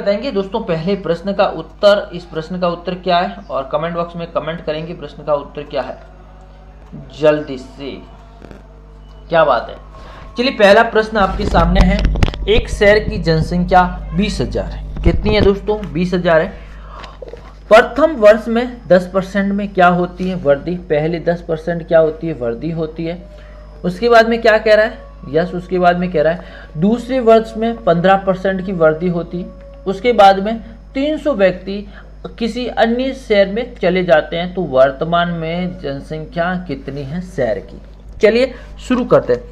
बताएंगे दोस्तों पहले प्रश्न का उत्तर, इस प्रश्न का उत्तर क्या है, और कमेंट बॉक्स में कमेंट करेंगे प्रश्न का उत्तर क्या है जल्दी से। क्या बात है। चलिए पहला प्रश्न आपके सामने है। एक शहर की जनसंख्या 20,000 है। कितनी है दोस्तों? 20,000 है। प्रथम वर्ष में 10% में क्या होती है? वृद्धि। पहले 10% क्या होती है? वृद्धि होती है। उसके बाद में क्या कह रहा है? यस, उसके बाद में कह रहा है दूसरे वर्ष में 15% की वृद्धि होती है। उसके बाद में 300 व्यक्ति किसी अन्य शहर में चले जाते हैं। तो वर्तमान में जनसंख्या कितनी है शहर की? चलिए शुरू करते हैं।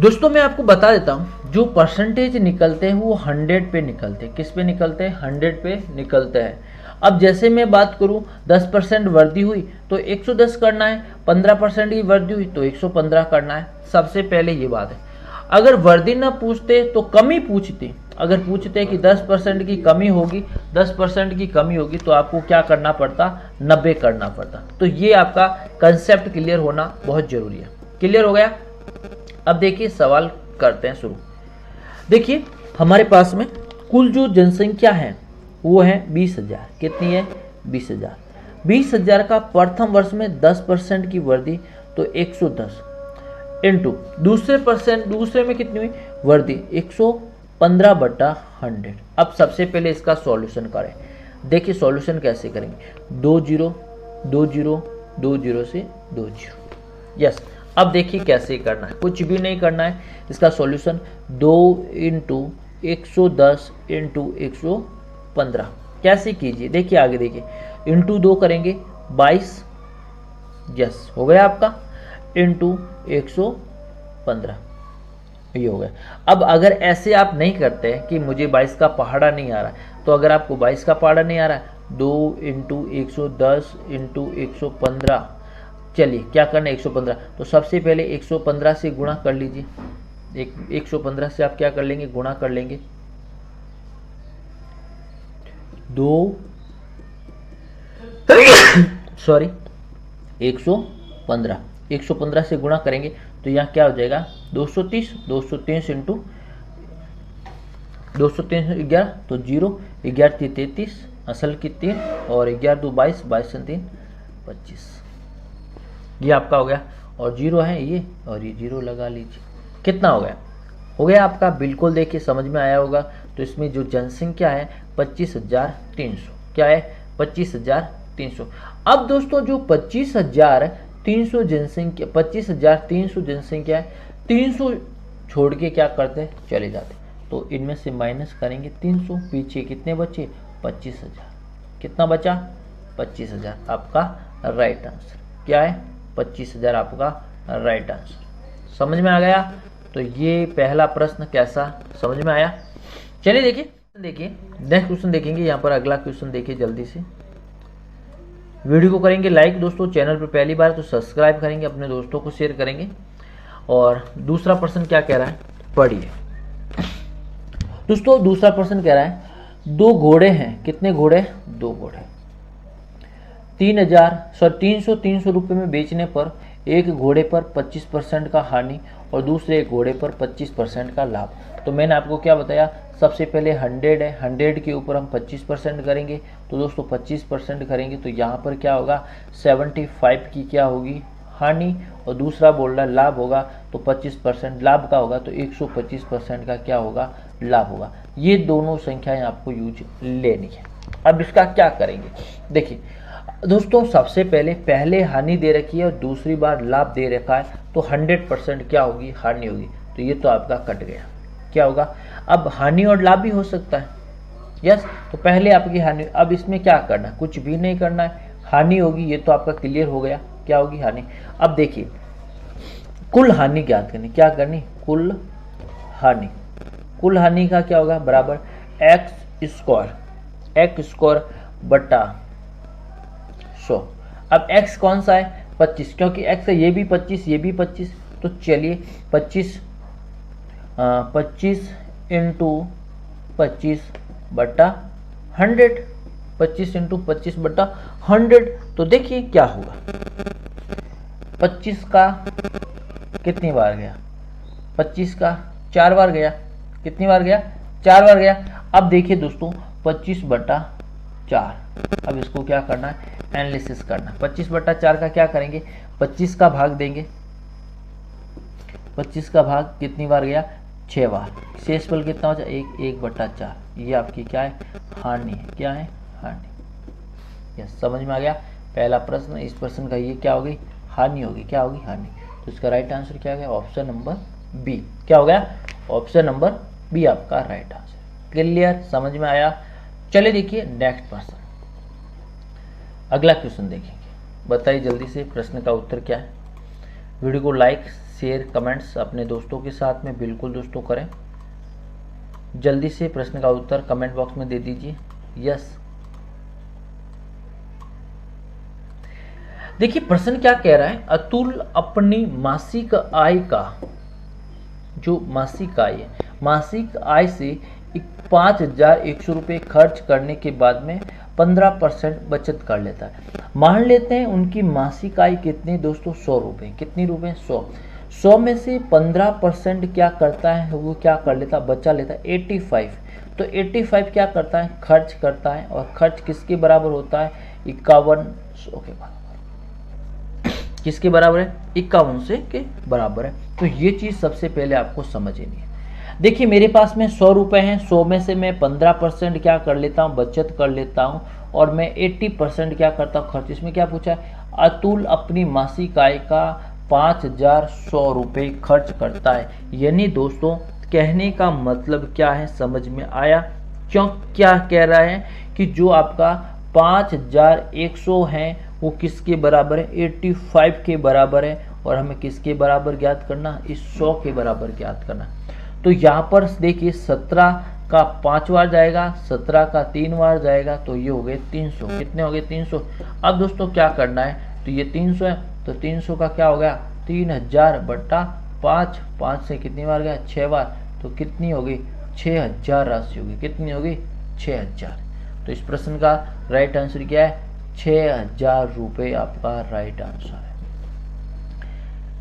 दोस्तों मैं आपको बता देता हूँ, जो परसेंटेज निकलते हैं वो 100 पे निकलते हैं। किस पे निकलते हैं? 100 पे निकलते हैं। अब जैसे मैं बात करूं 10% वृद्धि हुई तो 110 करना है, 15% की वृद्धि हुई तो 115 करना है। सबसे पहले ये बात है। अगर वृद्धि ना पूछते तो कमी पूछते। अगर पूछते कि 10% की कमी होगी, 10% की कमी होगी तो आपको क्या करना पड़ता? 90 करना पड़ता। तो ये आपका कंसेप्ट क्लियर होना बहुत जरूरी है। क्लियर हो गया? अब देखिए सवाल करते हैं शुरू। देखिए हमारे पास में कुल जो जनसंख्या है वो है 20,000। कितनी है? 20,000। 20,000 का प्रथम वर्ष में 10% की वृद्धि तो 110 इंटू दूसरे में कितनी हुई वृद्धि? 115/100। अब सबसे पहले इसका सॉल्यूशन करें। देखिए सॉल्यूशन कैसे करेंगे? 2 0 2 0 2 0 से 2 0। यस, अब देखिए कैसे करना है। कुछ भी नहीं करना है। इसका सॉल्यूशन 2 × 110 × 115 कैसे कीजिए? देखिए आगे देखिए, इंटू 2 करेंगे 22। यस, हो गया आपका, इंटू 115 ये हो गया। अब अगर ऐसे आप नहीं करते हैं कि मुझे 22 का पहाड़ा नहीं आ रहा है, तो अगर आपको 22 का पहाड़ा नहीं आ रहा है 2 × 110 × 115, चलिए क्या करना है 115। तो सबसे पहले 115 से गुणा कर लीजिए। 115 से आप क्या कर लेंगे? गुणा कर लेंगे। 115 से गुणा करेंगे तो यहाँ क्या हो जाएगा? 230 इंटू 203 11 तो 0, 11 3 33 असल की 3 और 11 2 22, 22 3 25। ये आपका हो गया। और 0 है ये, और ये 0 लगा लीजिए। कितना हो गया? हो गया आपका। बिल्कुल देखिए समझ में आया होगा। तो इसमें जो जनसंख्या है 25,300। क्या है? 25,300। अब दोस्तों जो 25,300 जनसंख्या 25,300 जनसंख्या है, 300 छोड़ के क्या करते? चले जाते। तो इनमें से माइनस करेंगे 300। पीछे कितने बचे? 25,000। कितना बचा? 25,000 आपका राइट आंसर। क्या है? 25,000 आपका राइट आंसर। समझ में आ गया? तो ये पहला प्रश्न कैसा समझ में आया? चलिए देखिए नेक्स्ट क्वेश्चन देखेंगे। यहाँ पर अगला क्वेश्चन देखिए जल्दी से। वीडियो को करेंगे लाइक दोस्तों। चैनल पर पहली बार तो सब्सक्राइब करेंगे, अपने दोस्तों को शेयर करेंगे। और दूसरा प्रश्न क्या कह रहा है पढ़िए दोस्तों। दूसरा प्रश्न कह रहा है 2 घोड़े हैं। कितने घोड़े? 2 घोड़े। 300 रुपये में बेचने पर एक घोड़े पर 25% का हानि और दूसरे एक घोड़े पर 25% का लाभ। तो मैंने आपको क्या बताया? सबसे पहले 100 है, 100 के ऊपर हम 25% करेंगे। तो दोस्तों 25% करेंगे तो यहाँ पर क्या होगा? 75 की क्या होगी? हानि, और दूसरा बोल रहा लाभ होगा तो 25% लाभ का होगा, तो 125% का क्या होगा? लाभ होगा। ये दोनों संख्याएं आपको यूज लेनी है। अब इसका क्या करेंगे? देखिए दोस्तों सबसे पहले हानि दे रखी है और दूसरी बार लाभ दे रखा है, तो 100% क्या होगी? हानि होगी। तो ये तो आपका कट गया। क्या होगा? अब हानि और लाभ भी हो सकता है। यस, तो पहले आपकी हानि। अब इसमें क्या करना है? कुछ भी नहीं करना है। हानि होगी, ये तो आपका क्लियर हो गया। क्या होगी? हानि। अब देखिए कुल हानि ज्ञात करनी। क्या करनी? कुल हानि। कुल हानि का क्या होगा? बराबर x² बटा 100। अब x कौन सा है? 25, क्योंकि x है, ये भी 25 ये भी 25। तो चलिए 25 इंटू 25/100। 25 इंटू 25/100। तो देखिए क्या होगा? 25 का कितनी बार गया? 25 का 4 बार गया। कितनी बार गया? 4 बार गया। अब देखिए दोस्तों 25/4, अब इसको क्या करना है, एनालिसिस करना। 25/4 का क्या करेंगे, 25 का भाग देंगे, 25 का भाग कितनी बार गया, 6 बार। शेषफल कितना हो जाए, 1/4। ये आपकी क्या है, हानि है। क्या है, हानि। यस, समझ में आ गया। पहला प्रश्न, इस प्रश्न का ये क्या होगी, हानि होगी। क्या होगी, हानि। तो इसका राइट आंसर क्या गया, ऑप्शन नंबर बी। क्या हो गया, ऑप्शन नंबर बी आपका राइट आंसर। क्लियर, समझ में आया। चलिए देखिए नेक्स्ट प्रश्न, अगला क्वेश्चन देखेंगे। बताइए जल्दी से प्रश्न का उत्तर क्या है। वीडियो को लाइक शेयर कमेंट्स अपने दोस्तों के साथ में बिल्कुल दोस्तों करें। जल्दी से प्रश्न का उत्तर कमेंट बॉक्स में दे दीजिए। यस, देखिए प्रश्न क्या कह रहा है, अतुल अपनी मासिक आय का, जो मासिक आय है, मासिक आय से 5,100 रुपये खर्च करने के बाद में 15% बचत कर लेता है। मान लेते हैं उनकी मासिक आय कितनी दोस्तों, 100 रुपये। कितनी रुपये, 100 में से 15% क्या करता है, वो क्या कर लेता, बचा लेता है 85। तो 85 क्या करता है, खर्च करता है। और खर्च किसके बराबर होता है, 5100 के बराबर। किसके बराबर है, 5100 के बराबर है। तो ये चीज़ सबसे पहले आपको समझनी है। देखिए मेरे पास में 100 रुपये हैं, 100 में से मैं 15% क्या कर लेता हूँ, बचत कर लेता हूँ। और मैं 80% क्या करता हूँ, खर्च। इसमें क्या पूछा है, अतुल अपनी मासिक आय का 5,100 रुपये खर्च करता है। यानी दोस्तों कहने का मतलब क्या है, समझ में आया। क्यों, क्या कह रहा है कि जो आपका 5,100 है वो किसके बराबर है, 85 के बराबर है। और हमें किसके बराबर ज्ञात करना, इस 100 के बराबर ज्ञात करना। तो यहाँ पर देखिए 17 का 5 बार जाएगा, 17 का 3 बार जाएगा, तो ये हो गए 300। कितने हो गए, 300। अब दोस्तों क्या करना है, तो ये 300 है, तो 300 का क्या हो गया, 3000/5। 5 से कितनी बार गया, 6 बार, तो कितनी होगी, 6,000 राशि होगी। कितनी होगी, 6,000। तो इस प्रश्न का राइट आंसर क्या है, 6,000 रुपये आपका राइट आंसर है।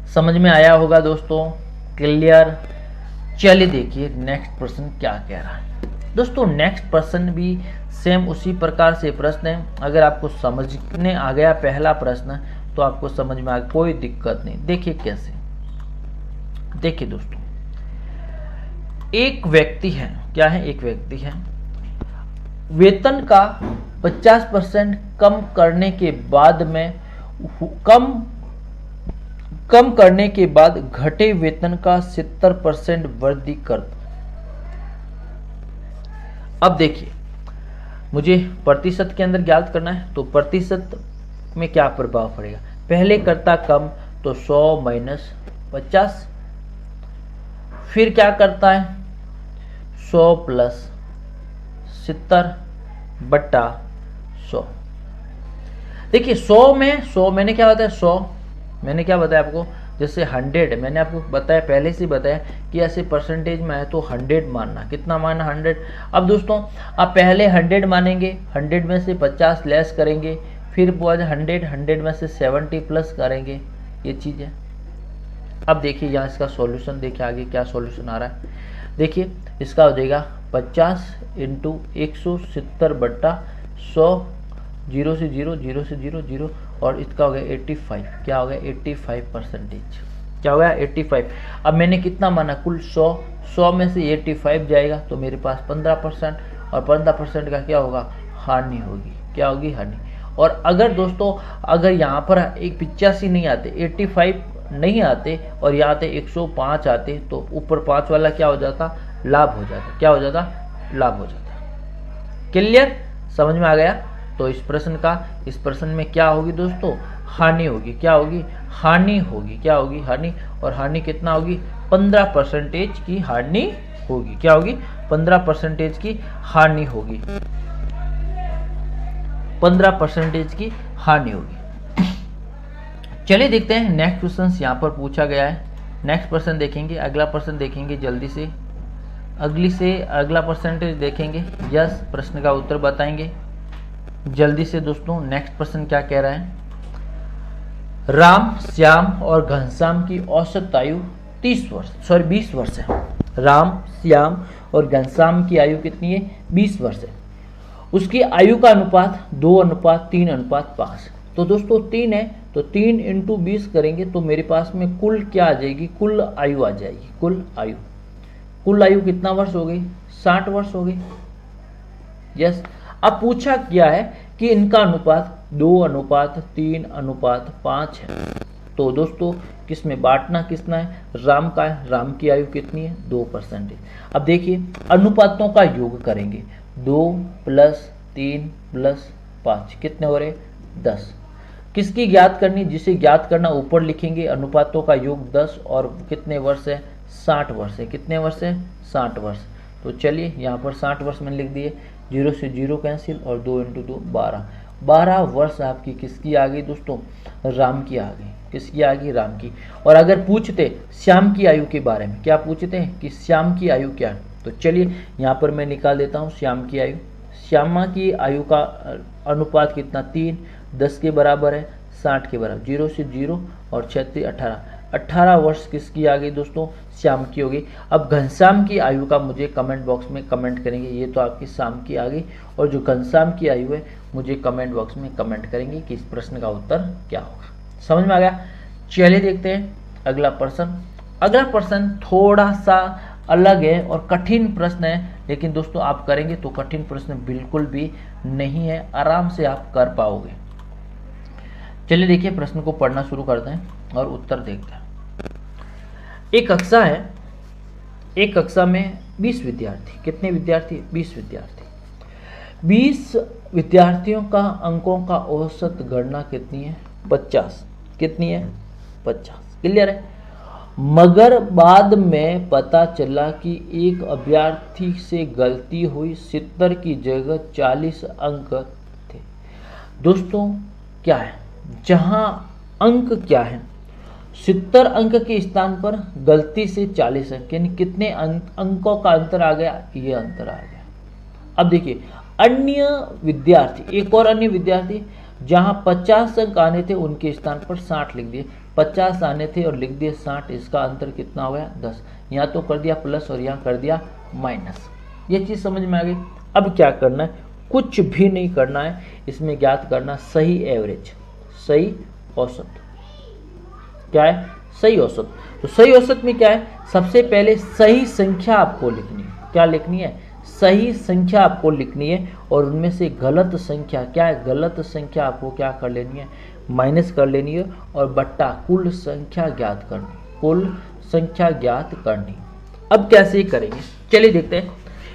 समझ में आया होगा दोस्तों, क्लियर। चलिए देखिए नेक्स्ट प्रश्न क्या कह रहा है। दोस्तों नेक्स्ट प्रश्न भी सेम उसी प्रकार से प्रश्न है। अगर आपको समझने आ गया पहला प्रश्न तो आपको समझ में आ गया, कोई दिक्कत नहीं। देखिए कैसे, देखिए दोस्तों एक व्यक्ति है, क्या है, एक व्यक्ति है, वेतन का 50% कम करने के बाद में कम करने के बाद घटे वेतन का 70% वृद्धि कर। अब देखिए मुझे प्रतिशत के अंदर ज्ञात करना है, तो प्रतिशत में क्या प्रभाव पड़ेगा, पहले करता कम तो 100 माइनस 50, फिर क्या करता है 100 प्लस 70/100। देखिए 100 मैंने क्या बताया, 100 मैंने क्या बताया आपको, जैसे 100 मैंने आपको बताया, पहले से बताया कि ऐसे परसेंटेज में है तो 100 मानना। कितना मानना, 100। अब दोस्तों आप पहले 100 मानेंगे, 100 में से 50 लेस करेंगे, फिर 100 में से 70 प्लस करेंगे, ये चीज़ है। अब देखिए यहाँ इसका सॉल्यूशन देखिए, आगे क्या सॉल्यूशन आ रहा है। देखिए इसका हो जाएगा 50 × 170/100, 0 से 0, 0 से 0, 0, और इसका हो गया 85। क्या हो गया, 85%। क्या हो गया, 85। अब मैंने कितना माना, कुल 100 में से 85 जाएगा तो मेरे पास 15%, और 15% का क्या होगा, हानि होगी। क्या होगी, हानि। और अगर दोस्तों अगर यहाँ पर एक 85 नहीं आते, 85 नहीं आते और यहाँ आते 105 आते, तो ऊपर 5 वाला क्या हो जाता, लाभ हो जाता। क्या हो जाता, लाभ हो जाता। क्लियर, समझ में आ गया। तो इस प्रश्न में क्या होगी दोस्तों, हानि होगी। क्या होगी, हानि होगी। क्या होगी, हानि। और हानि कितना होगी, 15% की हानि होगी। क्या होगी, 15% की हानि होगी। 15% की हानि होगी। चलिए देखते हैं नेक्स्ट क्वेश्चन यहाँ पर पूछा गया है। नेक्स्ट प्रश्न देखेंगे, अगला प्रश्न देखेंगे जल्दी से, अगला परसेंटेज देखेंगे। यस, प्रश्न का उत्तर बताएंगे जल्दी से दोस्तों। नेक्स्ट प्रश्न क्या कह रहा है, राम, श्याम और घनश्याम की औसत आयु 20 वर्ष है। राम, श्याम और घनश्याम की आयु कितनी है 20 वर्ष है। उसकी आयु का अनुपात 2:3:5। तो दोस्तों 3 है तो 3 × 20 करेंगे तो मेरे पास में कुल क्या आ जाएगी, कुल आयु आ जाएगी। कुल आयु कितना वर्ष हो गई, 60 वर्ष हो गई। यस। अब पूछा क्या है कि इनका अनुपात 2:3:5 है। तो दोस्तों किसमें बांटना किसना है, राम का है। राम की आयु कितनी है 2%। अब देखिए अनुपातों का योग करेंगे, 2 + 3 + 5 कितने हो रहे 10। किसकी ज्ञात करनी, जिसे ज्ञात करना ऊपर लिखेंगे, अनुपातों का योग 10 और कितने वर्ष है 60 वर्ष है। कितने वर्ष है 60 वर्ष। तो चलिए यहाँ पर 60 वर्ष मैंने लिख दिए, 0 से 0 कैंसिल और 2 × 2 12 वर्ष आपकी किसकी आ गई दोस्तों, राम की आ गई। किसकी आ गई, राम की। और अगर पूछते श्याम की आयु के बारे में, क्या पूछते हैं कि श्याम की आयु क्या है, तो चलिए यहाँ पर मैं निकाल देता हूँ श्याम की आयु। श्यामा की आयु का अनुपात कितना 3, 10 के बराबर है, 60 के बराबर, 0 से 0 और 36 18 वर्ष किसकी आ गई दोस्तों, श्याम की हो गई। अब घनश्याम की आयु का मुझे कमेंट बॉक्स में कमेंट करेंगे। ये तो आपकी श्याम की आ गई, और जो घनश्याम की आयु है मुझे कमेंट बॉक्स में कमेंट करेंगे कि इस प्रश्न का उत्तर क्या होगा। समझ में आ गया। चलिए देखते हैं अगला प्रश्न। अगला प्रश्न थोड़ा सा अलग है और कठिन प्रश्न है, लेकिन दोस्तों आप करेंगे तो कठिन प्रश्न बिल्कुल भी नहीं है, आराम से आप कर पाओगे। चलिए देखिए प्रश्न को पढ़ना शुरू करते हैं और उत्तर देखते हैं। एक कक्षा है, एक कक्षा में 20 विद्यार्थी। कितने विद्यार्थी, 20 विद्यार्थी। 20 विद्यार्थियों का अंकों का औसत गणना कितनी है 50। कितनी है 50। क्लियर है। मगर बाद में पता चला कि एक अभ्यर्थी से गलती हुई, 70 की जगह 40 अंक थे। दोस्तों क्या है, जहां अंक क्या है 70 अंक के स्थान पर गलती से 40 अंक, यानी कितने अंकों का अंतर आ गया, ये अंतर आ गया। अब देखिए अन्य विद्यार्थी, एक और अन्य विद्यार्थी जहां 50 अंक आने थे उनके स्थान पर 60 लिख दिए, 50 आने थे और लिख दिए 60, इसका अंतर कितना हो गया 10। यहाँ तो कर दिया प्लस और यहाँ कर दिया माइनस। ये चीज़ समझ में आ गई। अब क्या करना है, कुछ भी नहीं करना है, इसमें ज्ञात करना सही एवरेज, सही औसत। क्या है, सही औसत। तो सही औसत में क्या है, सबसे पहले सही संख्या आपको लिखनी है। क्या लिखनी है, सही संख्या आपको लिखनी है, और उनमें से गलत संख्या क्या है, गलत संख्या आपको क्या कर लेनी है, माइनस कर लेनी है, और बट्टा कुल संख्या ज्ञात करनी, कुल संख्या ज्ञात करनी। अब कैसे करेंगे, चलिए देखते हैं।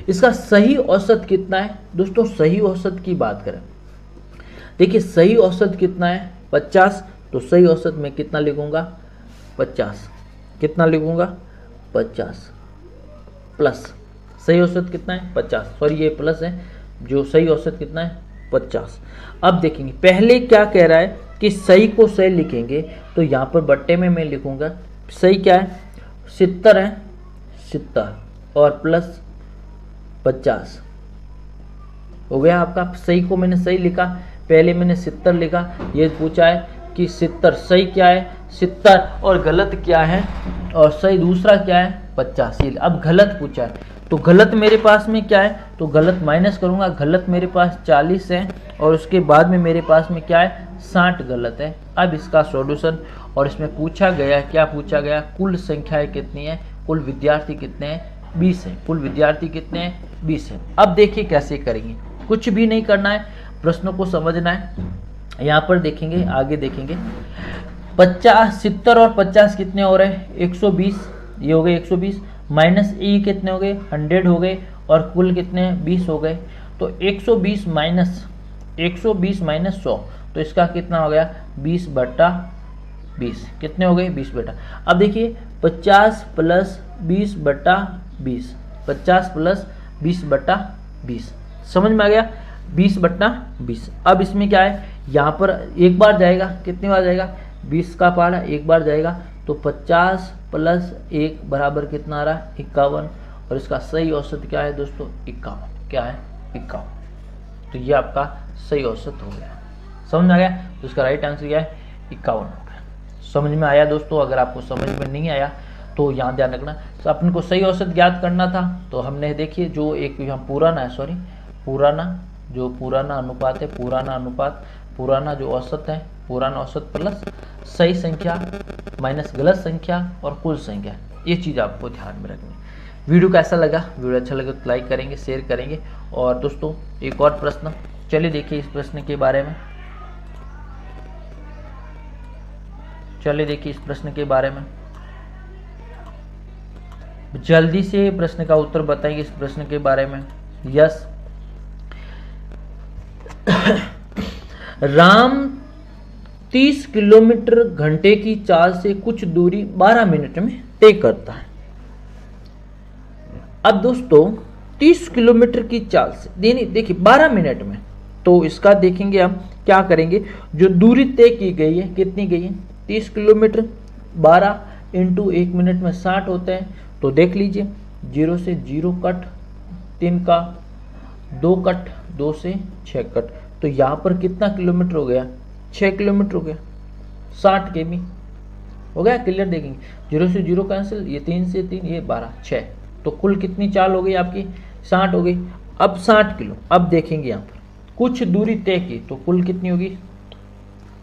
इसका सही औसत कितना है दोस्तों, सही औसत की बात करें, देखिए सही औसत कितना है 50, तो सही औसत में कितना लिखूंगा 50। कितना लिखूंगा 50 प्लस, सही औसत कितना है 50, सॉरी ये प्लस है, जो सही औसत कितना है 50। अब देखेंगे पहले क्या कह रहा है कि सही को सही लिखेंगे, तो यहाँ पर बट्टे में मैं लिखूंगा सही क्या है 70 है, 70 और प्लस 50 हो गया आपका। सही को मैंने सही लिखा, पहले मैंने 70 लिखा, ये पूछा है कि 70 सही क्या है 70 और गलत क्या है, और सही दूसरा क्या है 50। अब गलत पूछा है, तो गलत मेरे पास में क्या है, तो गलत माइनस करूंगा, गलत मेरे पास 40 है और उसके बाद में मेरे पास में क्या है 60 गलत है। अब इसका सॉल्यूशन, और इसमें पूछा गया, क्या पूछा गया, कुल संख्याएं कितनी है, कुल विद्यार्थी कितने हैं 20 है, कुल विद्यार्थी कितने हैं 20 है। अब देखिए कैसे करेंगे, कुछ भी नहीं करना है, प्रश्नों को समझना है। यहाँ पर देखेंगे, आगे देखेंगे 50, 70 और 50 कितने हो रहे हैं 120, ये हो गए 120, माइनस ई कितने हो गए 100 हो गए, और कुल कितने 20 हो गए। तो 120 माइनस 100, तो इसका कितना हो गया 20/20, कितने हो गए 20 अब देखिए 50 + 20/20, 50 + 20/20, समझ में आ गया 20/20। अब इसमें क्या है, यहाँ पर एक बार जाएगा, कितनी बार जाएगा 20 का पहाड़ा एक बार जाएगा, तो 50 + 1 बराबर कितना आ रहा है 51, और इसका सही औसत क्या है दोस्तों 51, क्या है 51। तो ये आपका सही औसत हो गया, समझ में आ गया। तो इसका राइट आंसर क्या है 51 हो गया। समझ में आया दोस्तों, अगर आपको समझ में नहीं आया तो यहाँ ध्यान रखना। तो अपन को सही औसत ज्ञात करना था, तो हमने देखिए जो एक यहाँ पुराना है, सॉरी पुराना अनुपात है, पुराना जो औसत है, पुराना औसत प्लस सही संख्या माइनस गलत संख्या और कुल संख्या, ये चीज़ आपको ध्यान में रखनी है। वीडियो कैसा लगा? वीडियो अच्छा लगे तो लाइक करेंगे, शेयर करेंगे। और दोस्तों एक और प्रश्न, चलिए देखिए इस प्रश्न के बारे में, जल्दी से प्रश्न का उत्तर बताएंगे इस प्रश्न के बारे में। यस, राम 30 किलोमीटर घंटे की चाल से कुछ दूरी 12 मिनट में तय करता है। अब दोस्तों 30 किलोमीटर की चाल से देखिए 12 मिनट में, तो इसका देखेंगे हम क्या करेंगे। जो दूरी तय की गई है, कितनी गई है? 30 किलोमीटर, 12 इंटू 1 मिनट में 60 होता है। तो देख लीजिए 0 से 0 कट, 3 का 2 कट, 2 से 6 कट, तो यहाँ पर कितना किलोमीटर हो गया? 6 किलोमीटर हो गया। 60 के भी हो गया, क्लियर देखेंगे। 0 से 0 कैंसिल, ये 3 से 3, ये 12, 6, तो कुल कितनी चाल हो गई आपकी? 60 हो गई। अब 60 किलो, अब देखेंगे यहाँ पर कुछ दूरी तय की, तो कुल कितनी होगी?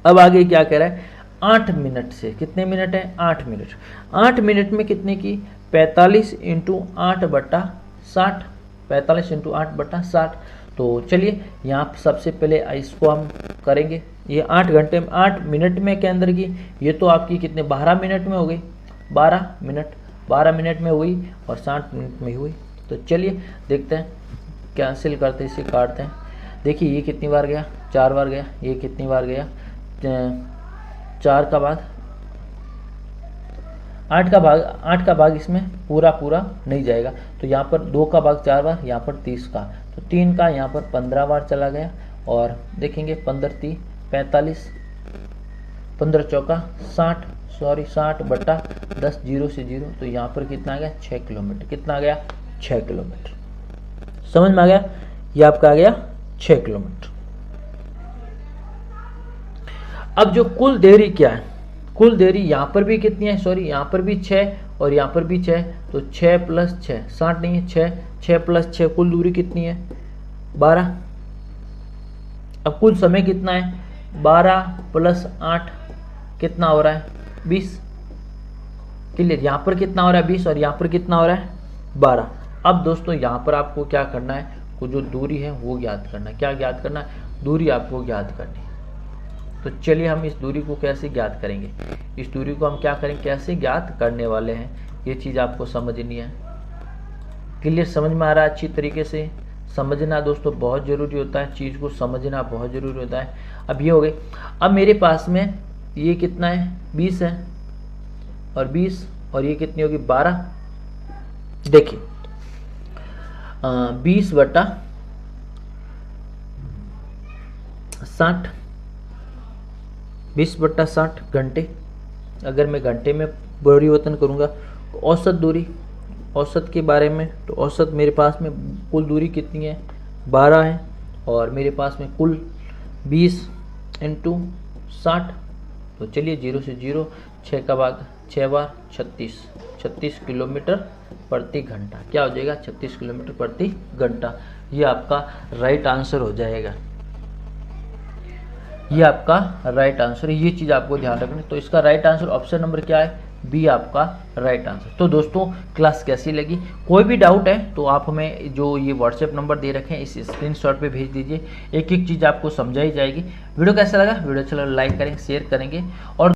अब आगे क्या कह रहा है? 8 मिनट से, कितने मिनट है? 8 मिनट। 8 मिनट में कितने की? 45 इंटू 8/60, 45 इंटू 8/60। तो चलिए यहाँ सबसे पहले इसको हम करेंगे। ये 8 घंटे में, 8 मिनट में के अंदर की, ये तो आपकी कितने 12 मिनट में हो गई, 12 मिनट में हुई और 60 मिनट में हुई। तो चलिए देखते हैं, कैंसिल करते इसे काटते हैं। देखिए ये कितनी बार गया? 4 बार गया। ये कितनी बार गया? 4 का भाग 8 का भाग इसमें पूरा नहीं जाएगा, तो यहाँ पर 2 का भाग 4 बार, यहाँ पर 30 का, तो 3 का यहाँ पर 15 बार चला गया। और देखेंगे 15×3 45, 15 चौका 60, सॉरी 60/10, 0 से 0, तो यहाँ पर कितना आ गया? 6 किलोमीटर। कितना आ गया? 6 किलोमीटर। समझ में आ गया? ये आपका आ गया 6 किलोमीटर। अब जो कुल देरी क्या है? कुल देरी यहाँ पर भी कितनी है? सॉरी यहाँ पर भी 6 और यहाँ पर भी 6, तो 6 + 6, 60 नहीं है, 6 + 6, कुल दूरी कितनी है? 12। अब कुल समय कितना है? 12 + 8 कितना हो रहा है? 20। क्लियर? यहाँ पर कितना हो रहा है? 20, और यहाँ पर कितना हो रहा है? 12। अब दोस्तों यहाँ पर आपको क्या करना है? को जो दूरी है वो ज्ञात करना है। क्या ज्ञात करना है? दूरी आपको ज्ञात करनी है। तो चलिए हम इस दूरी को कैसे ज्ञात करेंगे? इस दूरी को हम क्या करेंगे, कैसे ज्ञात करने वाले हैं, ये चीज़ आपको समझनी है। क्लियर? समझ में आ रहा है? अच्छी तरीके से समझना दोस्तों बहुत ज़रूरी होता है, चीज़ को समझना बहुत ज़रूरी होता है। अब ये हो गई। अब मेरे पास में ये कितना है? 20 है, और 20 और ये कितनी होगी? 12। देखिए 20/60, 20/60 घंटे। अगर मैं घंटे में परिवर्तन करूँगा, औसत दूरी, औसत के बारे में, तो औसत मेरे पास में कुल दूरी कितनी है? 12 है, और मेरे पास में कुल 20 × 60, तो चलिए 0 से 0, 6 का भाग 6 बार, 36 किलोमीटर प्रति घंटा। क्या हो जाएगा? 36 किलोमीटर प्रति घंटा। ये आपका राइट आंसर हो जाएगा। ये आपका राइट आंसर है। ये चीज़ आपको ध्यान रखनी। तो इसका राइट आंसर ऑप्शन नंबर क्या है? बी आपका राइट आंसर। तो दोस्तों क्लास कैसी लगी? कोई भी डाउट है तो आप हमें जो ये व्हाट्सएप नंबर दे रखे हैं इस स्क्रीनशॉट पे भेज दीजिए। एक एक चीज़ आपको समझाई जाएगी। वीडियो कैसा लगा? वीडियो अच्छा लगा लाइक करेंगे, शेयर करेंगे। और